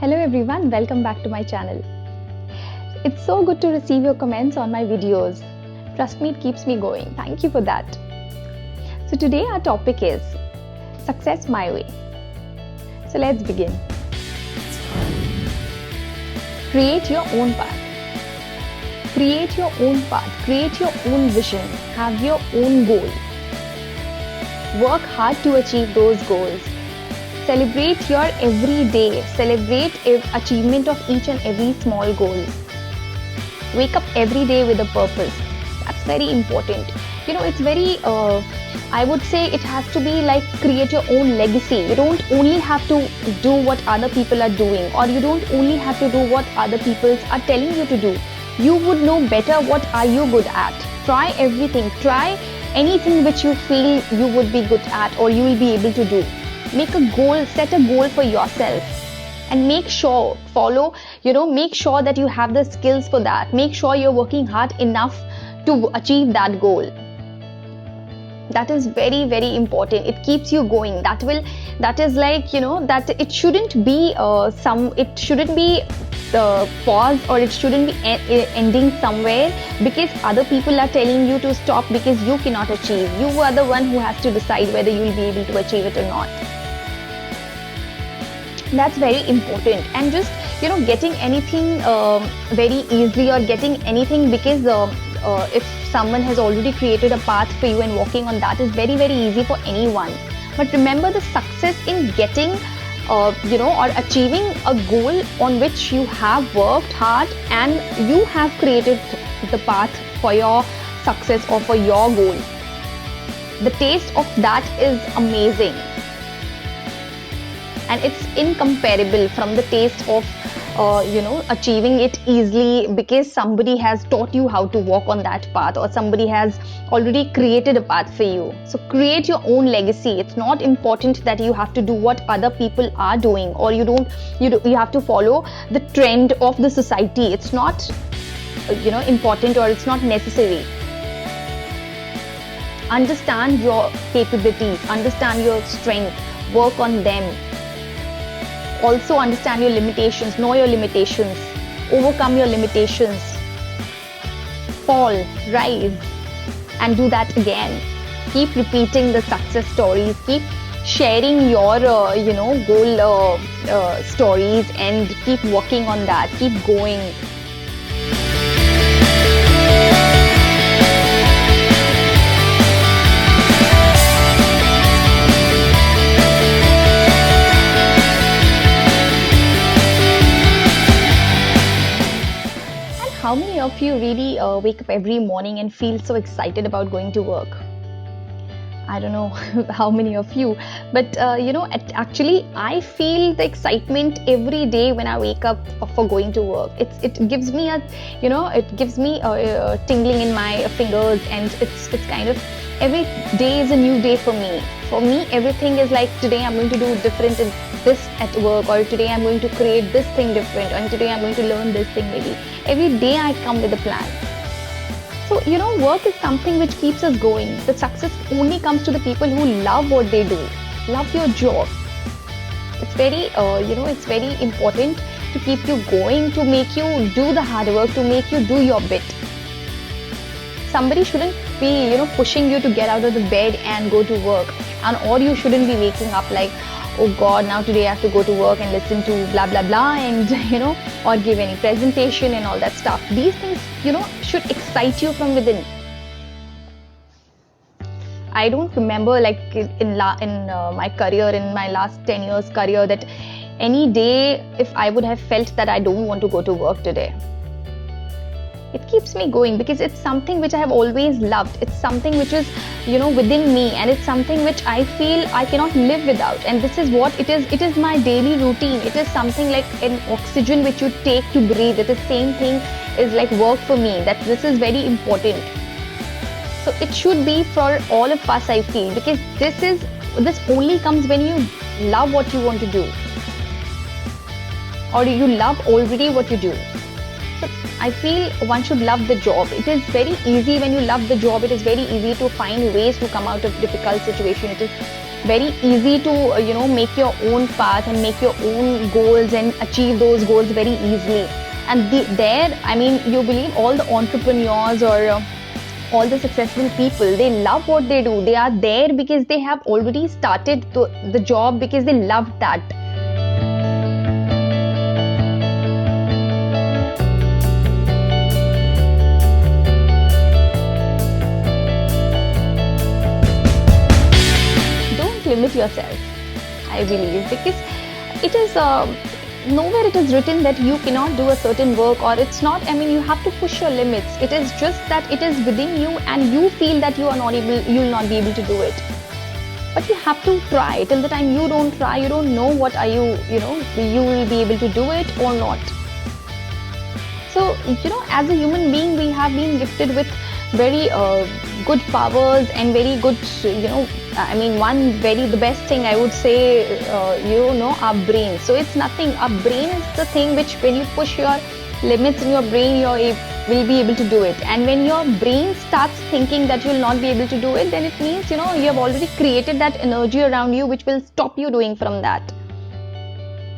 Hello everyone, welcome back to my channel. It's so good to receive your comments on my videos. Trust me, it keeps me going. Thank you for that. So today our topic is Success My Way. So let's begin. Create your own path. Create your own path. Create your own vision. Have your own goal. Work hard to achieve those goals. Celebrate your every day. Celebrate achievement of each and every small goal. Wake up every day with a purpose. That's very important. It's very, I would say it has to be like create your own legacy. You don't only have to do what other people are doing, or you don't only have to do what other people are telling you to do. You would know better what are you good at. Try everything. Try anything which you feel you would be good at or you will be able to do. Make a goal, set a goal for yourself, and make sure make sure that you have the skills for that. Make sure you're working hard enough to achieve that goal. That is very, very important. It keeps you going. That is like, that it shouldn't be pause, or it shouldn't be ending somewhere because other people are telling you to stop because you cannot achieve. You are the one who has to decide whether you will be able to achieve it or not. That's very important. And just getting anything very easily, or getting anything because if someone has already created a path for you and walking on that is very, very easy for anyone. But remember, the success in getting or achieving a goal on which you have worked hard and you have created the path for your success or for your goal. The taste of that is amazing. And it's incomparable from the taste of achieving it easily because somebody has taught you how to walk on that path, or somebody has already created a path for you. So create your own legacy. It's not important that you have to do what other people are doing, or you have to follow the trend of the society. It's not important, or it's not necessary. Understand your capabilities, understand your strength, work on them. Also understand your limitations, know your limitations, overcome your limitations, fall, rise, and do that again. Keep repeating the success stories, keep sharing your goal stories, and keep working on that, keep going. How many of you really wake up every morning and feel so excited about going to work? I don't know how many of you, but actually I feel the excitement every day when I wake up for going to work. It gives me a tingling in my fingers, and it's kind of, every day is a new day for me. For me, everything is like, today I'm going to do different in this at work, or today I'm going to create this thing different, and today I'm going to learn this thing maybe. Every day I come with a plan. So, work is something which keeps us going. The success only comes to the people who love what they do, love your job. It's very, it's very important to keep you going, to make you do the hard work, to make you do your bit. Somebody shouldn't be, pushing you to get out of the bed and go to work, or you shouldn't be waking up like, oh God, now today I have to go to work and listen to blah blah blah, and or give any presentation and all that stuff. These things should excite you from within. I don't remember, like in my career, in my last 10 years career, that any day if I would have felt that I don't want to go to work today. It keeps me going because it's something which I have always loved. It's something which is within me, and it's something which I feel I cannot live without. And this is what it is. It is my daily routine. It is something like an oxygen which you take to breathe. It is the same thing is like work for me. That this is very important. So it should be for all of us, I feel, because this only comes when you love what you want to do, or you love already what you do. So I feel one should love the job. It is very easy when you love the job. It is very easy to find ways to come out of difficult situation. It is very easy to make your own path and make your own goals and achieve those goals very easily. And you believe all the entrepreneurs or all the successful people, they love what they do. They are there because they have already started the job because they love that. Don't limit yourself, I believe, because it is nowhere it is written that you cannot do a certain work, or it's not, you have to push your limits. It is just that it is within you and you feel that you will not be able to do it. But you have to try. Till the time you don't try, you don't know what are you will be able to do it or not. So, as a human being, we have been gifted with very good powers and very good, the best thing I would say, our brain. So it's nothing. Our brain is the thing which, when you push your limits in your brain, will be able to do it. And when your brain starts thinking that you'll not be able to do it, then it means, you have already created that energy around you which will stop you doing from that.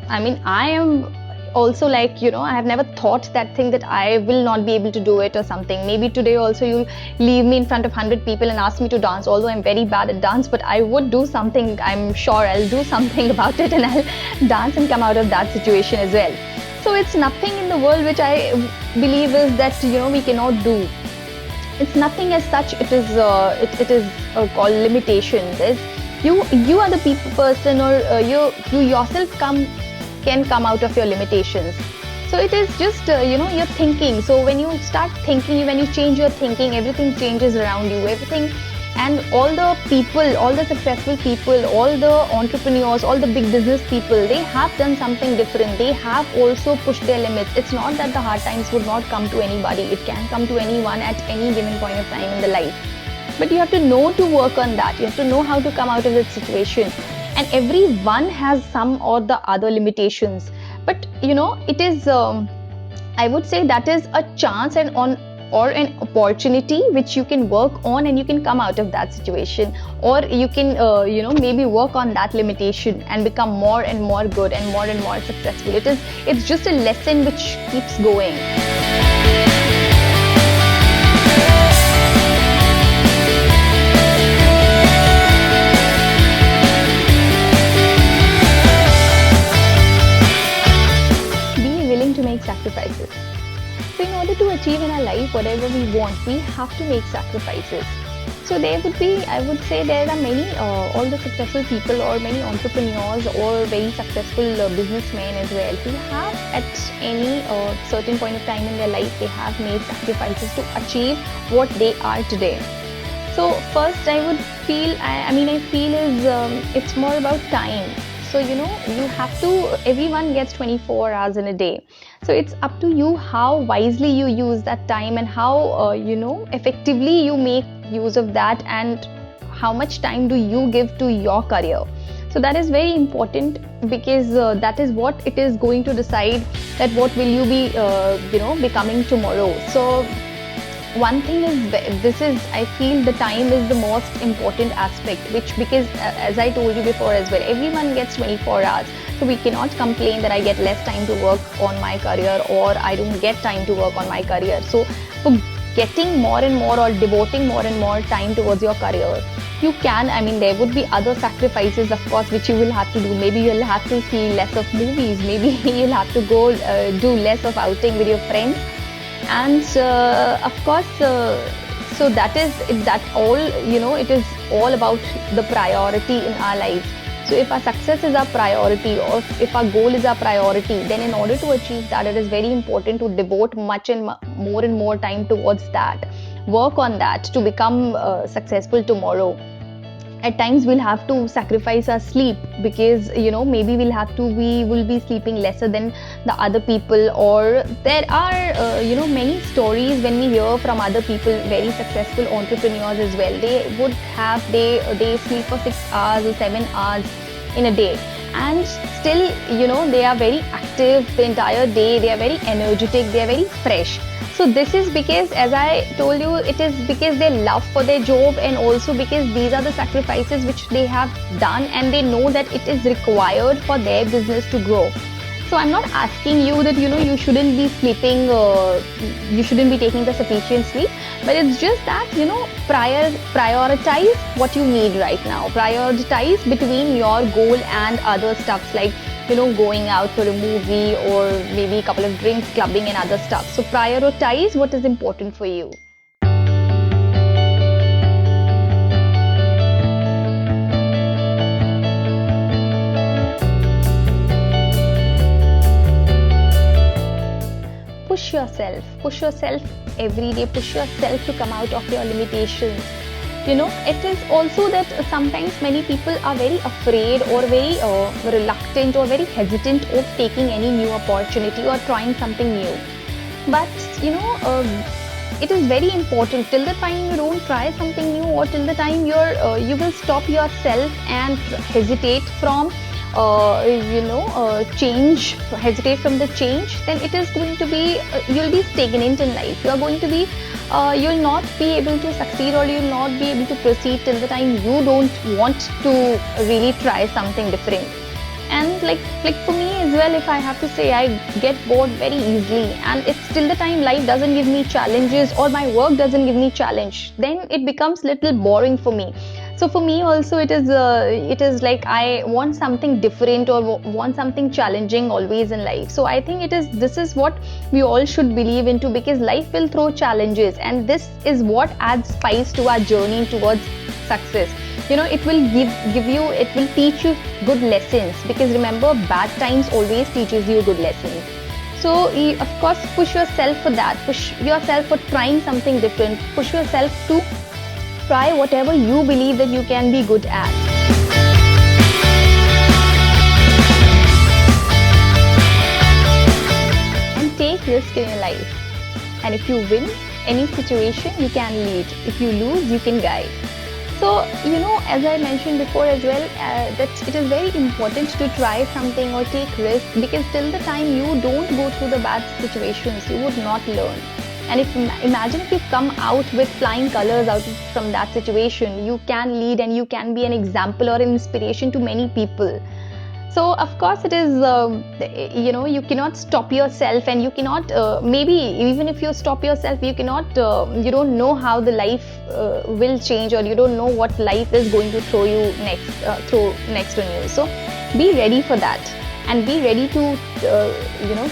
I am also like, I have never thought that thing that I will not be able to do it or something. Maybe today also you'll leave me in front of 100 people and ask me to dance, although I'm very bad at dance, but I would do something. I'm sure I'll do something about it and I'll dance and come out of that situation as well. So it's nothing in the world which I believe is that, we cannot do. It's nothing as such. It is called limitation. You are the person, or you yourself can come out of your limitations. So it is just your thinking. So when you start thinking, when you change your thinking, everything changes around you. Everything, and all the people, all the successful people, all the entrepreneurs, all the big business people, they have done something different. They have also pushed their limits. It's not that the hard times would not come to anybody. It can come to anyone at any given point of time in the life. But you have to know to work on that. You have to know how to come out of that situation. And everyone has some or the other limitations. But it is, I would say, that is a chance or an opportunity which you can work on, and you can come out of that situation, or you can maybe work on that limitation and become more and more good and more successful. It's just a lesson which keeps going. To make sacrifices. So in order to achieve in our life whatever we want, we have to make sacrifices. So there would be, I would say, there are many, all the successful people or many entrepreneurs or very successful businessmen as well, who have at any certain point of time in their life, they have made sacrifices to achieve what they are today. So first I would feel, I feel is it's more about time. So, you have to, everyone gets 24 hours in a day. So it's up to you how wisely you use that time and how, effectively you make use of that, and how much time do you give to your career. So that is very important, because that is what it is going to decide that what will you be, becoming tomorrow. So one thing is, I feel the time is the most important aspect, because as I told you before as well, everyone gets 24 hours. So we cannot complain that I get less time to work on my career, or I don't get time to work on my career. So for getting more and more, or devoting more and more time towards your career, you can, there would be other sacrifices, of course, which you will have to do. Maybe you'll have to see less of movies. Maybe you'll have to go do less of outing with your friends. And of course, so that is that all, it is all about the priority in our life. So if our success is our priority, or if our goal is our priority, then in order to achieve that, it is very important to devote much and more time towards that. Work on that to become successful tomorrow. At times we'll have to sacrifice our sleep, because maybe we will be sleeping lesser than the other people. Or there are many stories when we hear from other people, very successful entrepreneurs as well. They sleep for 6 hours or 7 hours in a day, and still they are very active the entire day. They are very energetic, they are very fresh. So this is because, as I told you, it is because they love for their job, and also because these are the sacrifices which they have done, and they know that it is required for their business to grow. So I'm not asking you that you shouldn't be sleeping, you shouldn't be taking the sufficient sleep, but it's just that prioritize what you need right now. Prioritize between your goal and other stuffs, like going out for a movie or maybe a couple of drinks, clubbing and other stuff. So prioritize what is important for you. Push yourself every day, push yourself to come out of your limitations. It is also that sometimes many people are very afraid or very reluctant or very hesitant of taking any new opportunity or trying something new. But it is very important, till the time you don't try something new, or till the time you will stop yourself and hesitate from change, hesitate from the change, then it is going to be, you'll be stagnant in life. You are going to be, you'll not be able to succeed, or you'll not be able to proceed till the time you don't want to really try something different. And like for me as well, if I have to say, I get bored very easily, and it's till the time life doesn't give me challenges or my work doesn't give me challenge, then it becomes little boring for me. So for me also, it is like I want something different or want something challenging always in life. So I think this is what we all should believe into, because life will throw challenges, and this is what adds spice to our journey towards success. It will give you, it will teach you good lessons, because remember, bad times always teaches you good lessons. So of course, push yourself for that, push yourself for trying something different, push yourself to try whatever you believe that you can be good at. And take risk in your life. And if you win any situation, you can lead. If you lose, you can guide. So, as I mentioned before as well, that it is very important to try something or take risk, because till the time you don't go through the bad situations, you would not learn. And imagine if you come out with flying colors out from that situation, you can lead and you can be an example or an inspiration to many people. So of course it is, you cannot stop yourself, and you cannot, maybe even if you stop yourself, you cannot, you don't know how the life will change, or you don't know what life is going to throw you next on you. So be ready for that. And be ready to,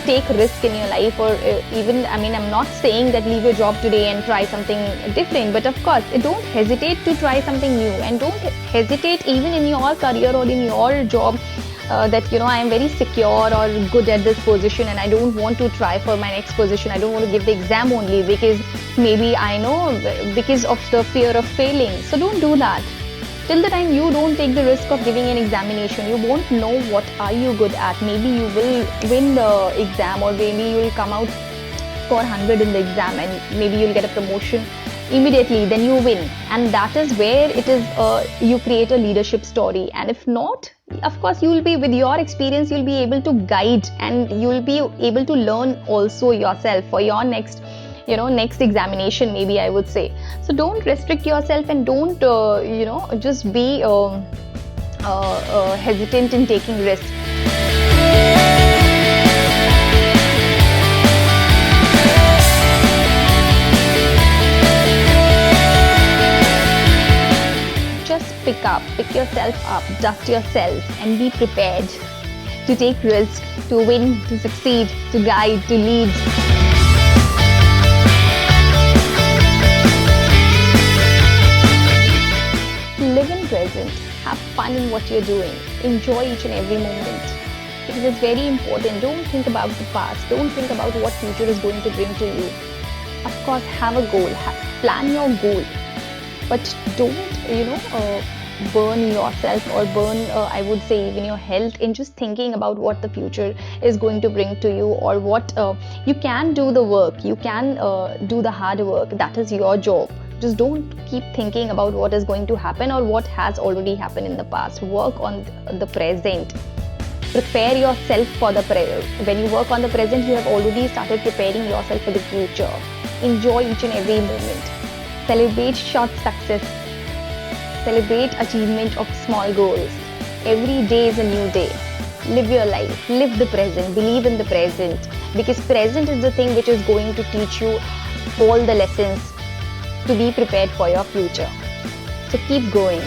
take risk in your life, or even, I'm not saying that leave your job today and try something different, but of course, don't hesitate to try something new, and don't hesitate even in your career or in your job, that, I am very secure or good at this position, and I don't want to try for my next position. I don't want to give the exam only because maybe I know, because of the fear of failing. So don't do that. Till the time you don't take the risk of giving an examination, you won't know what are you good at. Maybe you will win the exam, or maybe you will come out score 100 in the exam, and maybe you'll get a promotion immediately, then you win. And that is where it is, you create a leadership story. And if not, of course, you will be, with your experience, you'll be able to guide, and you'll be able to learn also yourself for your next examination, maybe I would say. So don't restrict yourself, and don't just be hesitant in taking risks. Just pick yourself up, dust yourself, and be prepared to take risks, to win, to succeed, to guide, to lead. Live in present, have fun in what you're doing, enjoy each and every moment, because it's very important. Don't think about the past, don't think about what future is going to bring to you. Of course, have a goal, plan your goal, but don't burn yourself, or burn, I would say, even your health in just thinking about what the future is going to bring to you, or what you can do the work, you can do the hard work, that is your job. Just don't keep thinking about what is going to happen or what has already happened in the past. Work on the present. Prepare yourself for the when you work on the present, you have already started preparing yourself for the future. Enjoy each and every moment. Celebrate short success. Celebrate achievement of small goals. Every day is a new day. Live your life. Live the present. Believe in the present. Because present is the thing which is going to teach you all the lessons to be prepared for your future. So keep going.